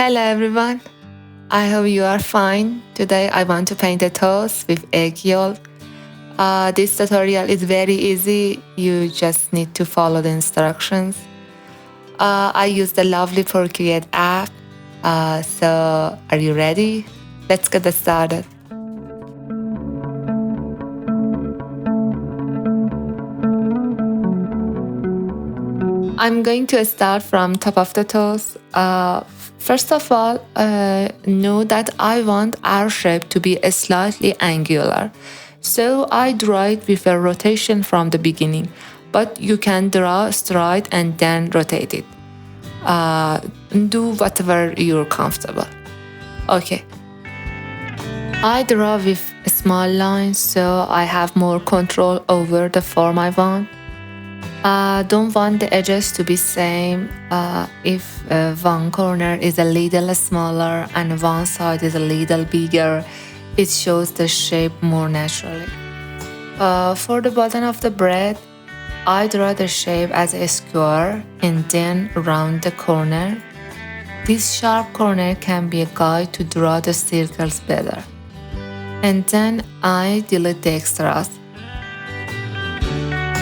Hello everyone, I hope you are fine. Today I want to paint a toast with egg yolk. This tutorial is very easy, you just need to follow the instructions. I use the lovely Procreate app. So are you ready? Let's get started. I'm going to start from top of the toes. First of all, know that I want our shape to be slightly angular. So I draw it with a rotation from the beginning, but you can draw straight and then rotate it. Do whatever you're comfortable. Okay. I draw with small lines so I have more control over the form I want. Don't want the edges to be same. If one corner is a little smaller and one side is a little bigger, it shows the shape more naturally. For the bottom of the bread, I draw the shape as a square and then round the corner. This sharp corner can be a guide to draw the circles better. And then I delete the extras.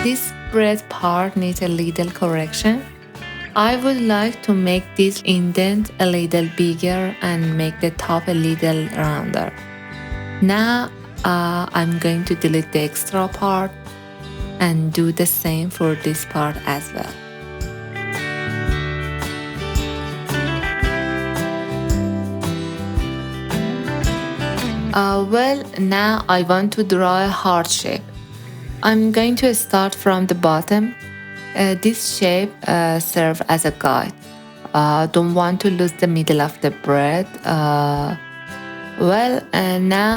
This bread part needs a little correction. I would like to make this indent a little bigger and make the top a little rounder. Now I'm going to delete the extra part and do the same for this part as well. Now I want to draw a heart shape. I'm going to start from the bottom. This shape serves as a guide. Don't want to lose the middle of the bread. Now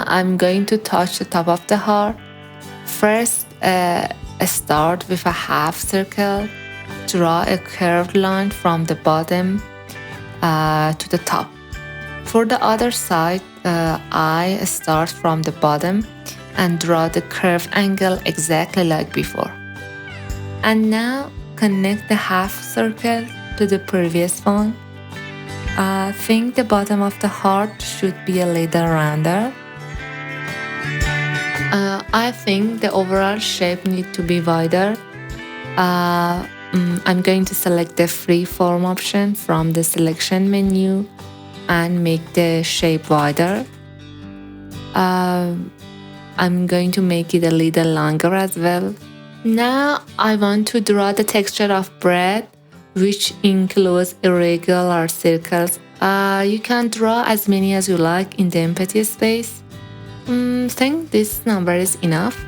I'm going to touch the top of the heart. First, start with a half circle. Draw a curved line from the bottom to the top. For the other side, I start from the bottom and draw the curved angle exactly like before. And now connect the half circle to the previous one. I think the bottom of the heart should be a little rounder. I think the overall shape needs to be wider. I'm going to select the freeform option from the selection menu and make the shape wider. I'm going to make it a little longer as well. Now I want to draw the texture of bread, which includes irregular circles. You can draw as many as you like in the empty space. Think this number is enough.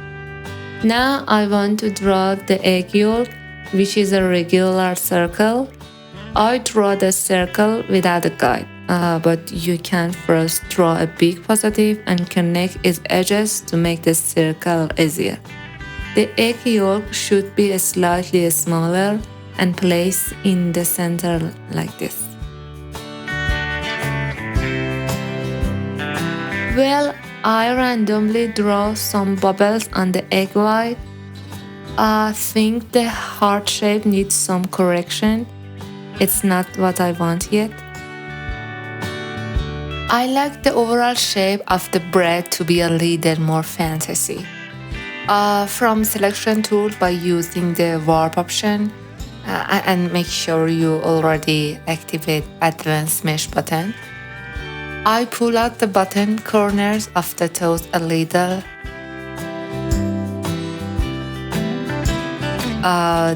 Now I want to draw the egg yolk, which is a regular circle. I draw the circle without a guide. But you can first draw a big positive and connect its edges to make the circle easier. The egg yolk should be slightly smaller and placed in the center like this. I randomly draw some bubbles on the egg white. I think the heart shape needs some correction. It's not what I want yet. I like the overall shape of the bread to be a little more fantasy. From selection tool by using the warp option and make sure you already activate advanced mesh button. I pull out the bottom corners of the toes a little.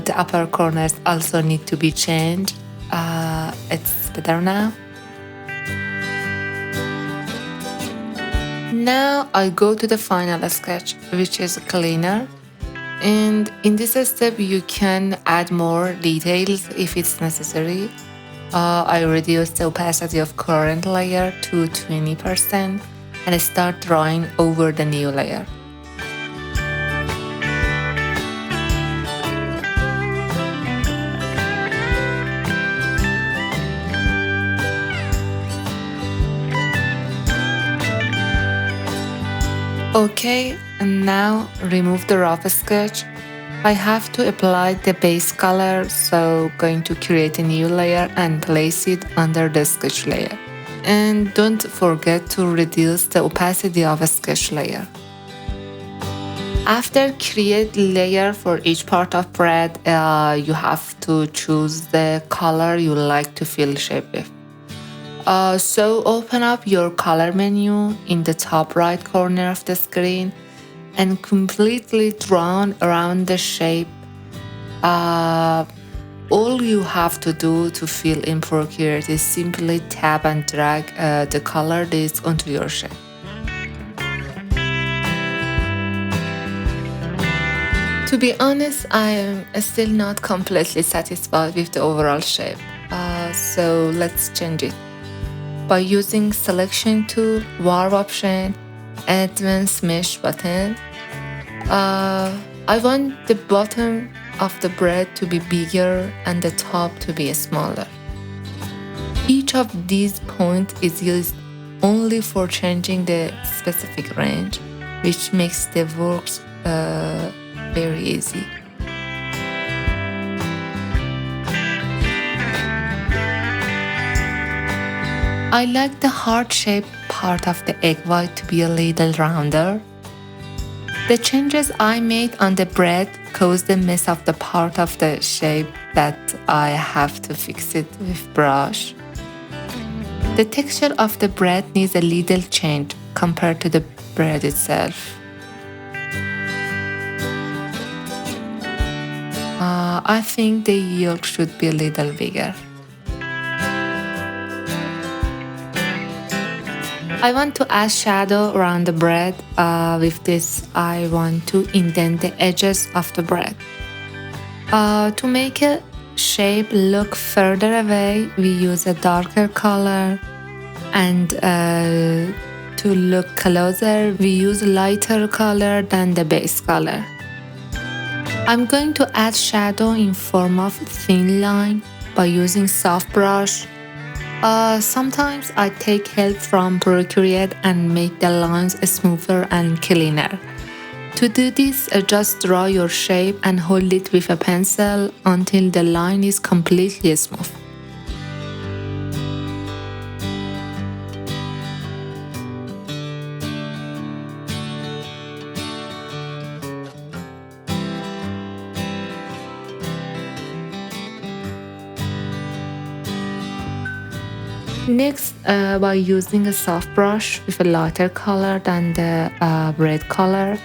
The upper corners also need to be changed. It's better now. Now I go to the final sketch, which is cleaner. And in this step, you can add more details if it's necessary. I reduce the opacity of current layer to 20% and start drawing over the new layer. Okay, and now remove the rough sketch. I have to apply the base color, so going to create a new layer and place it under the sketch layer. And don't forget to reduce the opacity of a sketch layer. After create layer for each part of bread, you have to choose the color you like to fill shape with. So open up your color menu in the top right corner of the screen and completely draw around the shape. All you have to do to fill in Procreate is simply tap and drag the color disc onto your shape. To be honest, I am still not completely satisfied with the overall shape. So let's change it. By using selection tool, warp option, advanced mesh button, I want the bottom of the bread to be bigger and the top to be smaller. Each of these points is used only for changing the specific range, which makes the works very easy. I like the heart-shaped part of the egg white to be a little rounder. The changes I made on the bread caused a mess of the part of the shape that I have to fix it with brush. The texture of the bread needs a little change compared to the bread itself. I think the yolk should be a little bigger. I want to add shadow around the bread. With this, I want to indent the edges of the bread. To make a shape look further away, we use a darker color, and to look closer, we use lighter color than the base color. I'm going to add shadow in form of thin line by using soft brush. Sometimes I take help from Procreate and make the lines smoother and cleaner. To do this, just draw your shape and hold it with a pencil until the line is completely smooth. Next, by using a soft brush with a lighter color than the red color,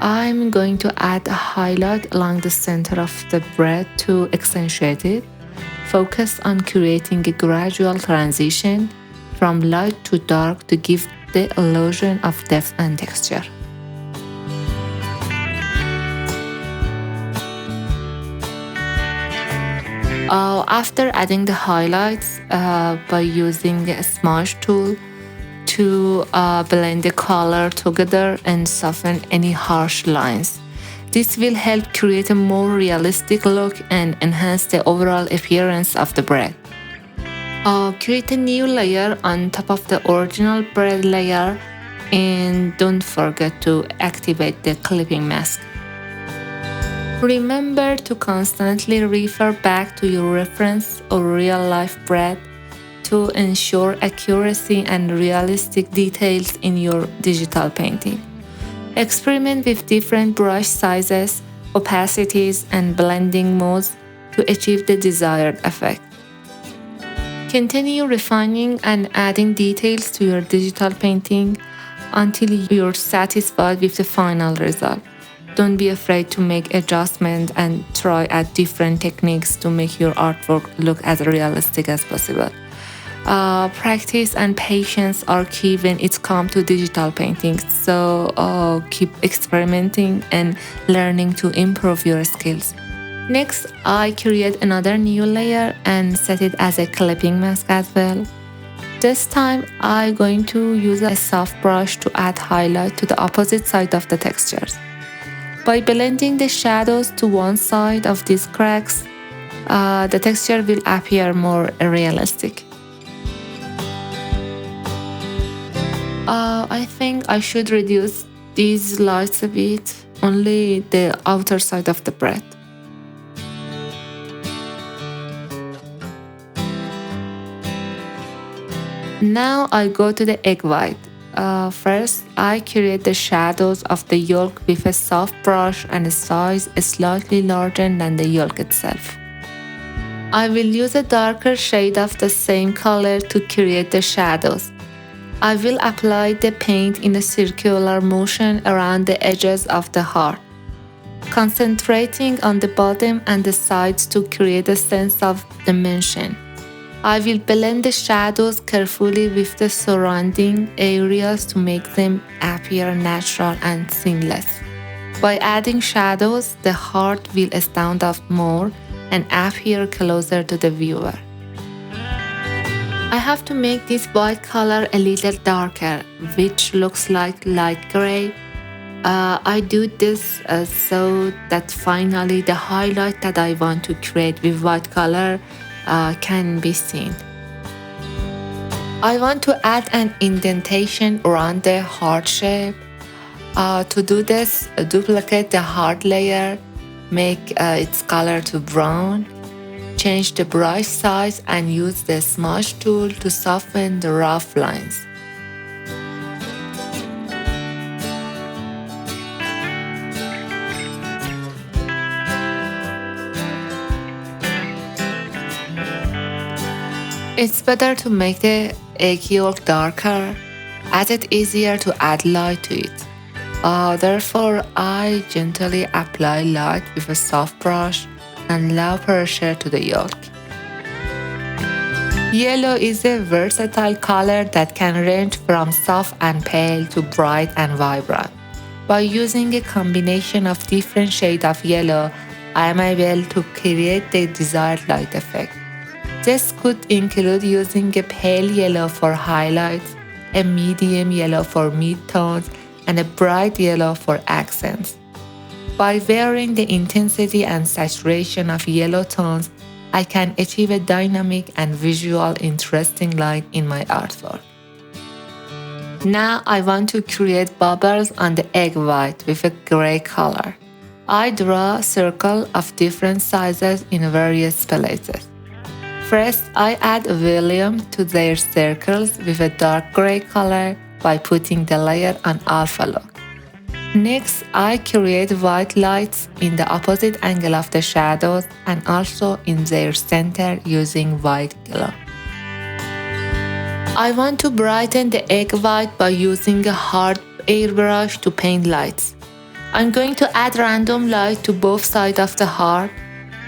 I'm going to add a highlight along the center of the bread to accentuate it. Focus on creating a gradual transition from light to dark to give the illusion of depth and texture. After adding the highlights, by using the smudge tool to blend the color together and soften any harsh lines. This will help create a more realistic look and enhance the overall appearance of the bread. Create a new layer on top of the original bread layer, and don't forget to activate the clipping mask. Remember to constantly refer back to your reference or real-life bread to ensure accuracy and realistic details in your digital painting. Experiment with different brush sizes, opacities, and blending modes to achieve the desired effect. Continue refining and adding details to your digital painting until you're satisfied with the final result. Don't be afraid to make adjustments and try out different techniques to make your artwork look as realistic as possible. Practice and patience are key when it comes to digital painting, so keep experimenting and learning to improve your skills. Next, I create another new layer and set it as a clipping mask as well. This time, I'm going to use a soft brush to add highlight to the opposite side of the textures. By blending the shadows to one side of these cracks, the texture will appear more realistic. I think I should reduce these lights a bit, only the outer side of the bread. Now I go to the egg white. First, I create the shadows of the yolk with a soft brush and a size slightly larger than the yolk itself. I will use a darker shade of the same color to create the shadows. I will apply the paint in a circular motion around the edges of the heart, concentrating on the bottom and the sides to create a sense of dimension. I will blend the shadows carefully with the surrounding areas to make them appear natural and seamless. By adding shadows, the heart will stand out more and appear closer to the viewer. I have to make this white color a little darker, which looks like light gray. I do this so that finally the highlight that I want to create with white color can be seen. I want to add an indentation around the heart shape. To do this, duplicate the heart layer, make its color to brown, change the brush size and use the smudge tool to soften the rough lines. It's better to make the egg yolk darker, as it's easier to add light to it. Therefore, I gently apply light with a soft brush and low pressure to the yolk. Yellow is a versatile color that can range from soft and pale to bright and vibrant. By using a combination of different shades of yellow, I am able to create the desired light effect. This could include using a pale yellow for highlights, a medium yellow for mid-tones, and a bright yellow for accents. By varying the intensity and saturation of yellow tones, I can achieve a dynamic and visual interesting light in my artwork. Now I want to create bubbles on the egg white with a gray color. I draw a circle of different sizes in various places. First, I add volume to their circles with a dark gray color by putting the layer on alpha lock. Next, I create white lights in the opposite angle of the shadows and also in their center using white glow. I want to brighten the egg white by using a hard airbrush to paint lights. I'm going to add random light to both sides of the heart.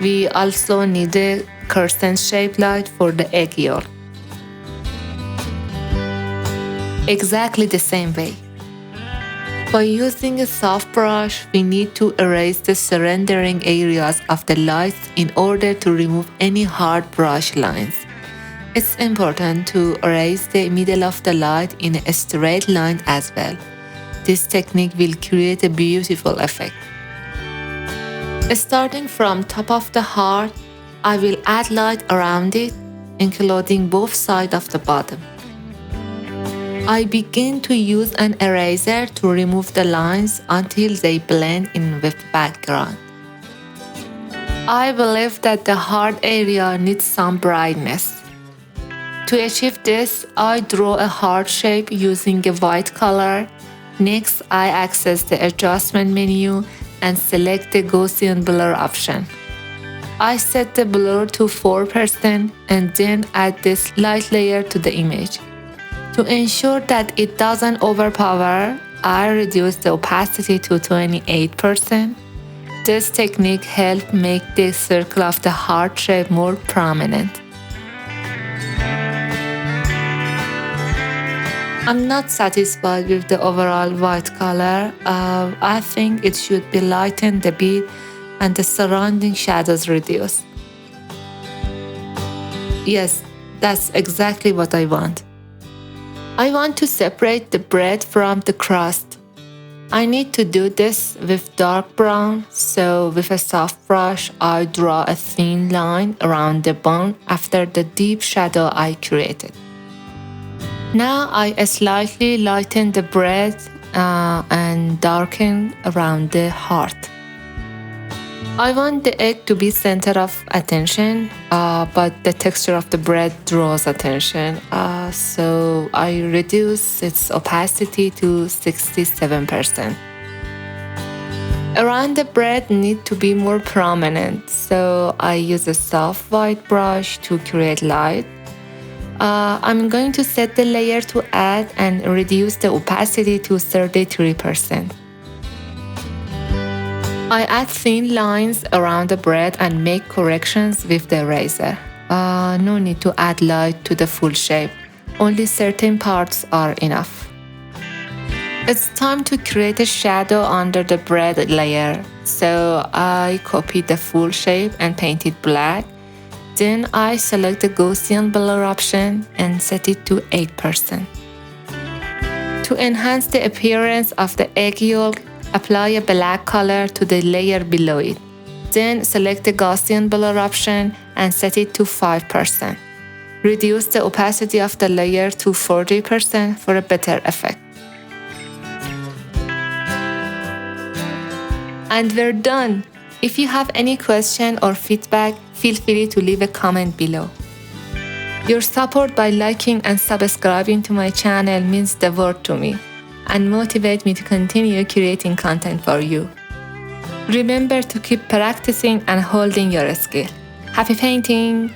We also need a crescent-shaped light for the egg yolk. Exactly the same way. By using a soft brush, we need to erase the surrounding areas of the lights in order to remove any hard brush lines. It's important to erase the middle of the light in a straight line as well. This technique will create a beautiful effect. Starting from top of the heart, I will add light around it, including both sides of the bottom. I begin to use an eraser to remove the lines until they blend in with the background. I believe that the heart area needs some brightness. To achieve this, I draw a heart shape using a white color. Next, I access the adjustment menu and select the Gaussian blur option. I set the blur to 4% and then add this light layer to the image. To ensure that it doesn't overpower, I reduce the opacity to 28%. This technique helps make the circle of the heart shape more prominent. I'm not satisfied with the overall white color. I think it should be lightened a bit and the surrounding shadows reduced. Yes, that's exactly what I want. I want to separate the bread from the crust. I need to do this with dark brown, so with a soft brush, I draw a thin line around the bone after the deep shadow I created. Now I slightly lighten the bread and darken around the heart. I want the egg to be center of attention, but the texture of the bread draws attention. So I reduce its opacity to 67%. Around the bread need to be more prominent, so I use a soft white brush to create light. I'm going to set the layer to add and reduce the opacity to 33%. I add thin lines around the bread and make corrections with the razor. No need to add light to the full shape. Only certain parts are enough. It's time to create a shadow under the bread layer. So I copy the full shape and paint it black. Then I select the Gaussian blur option and set it to 8%. To enhance the appearance of the egg yolk, apply a black color to the layer below it. Then select the Gaussian blur option and set it to 5%. Reduce the opacity of the layer to 40% for a better effect. And we're done. If you have any question or feedback, feel free to leave a comment below. Your support by liking and subscribing to my channel means the world to me and motivate me to continue creating content for you. Remember to keep practicing and holding your skill. Happy painting!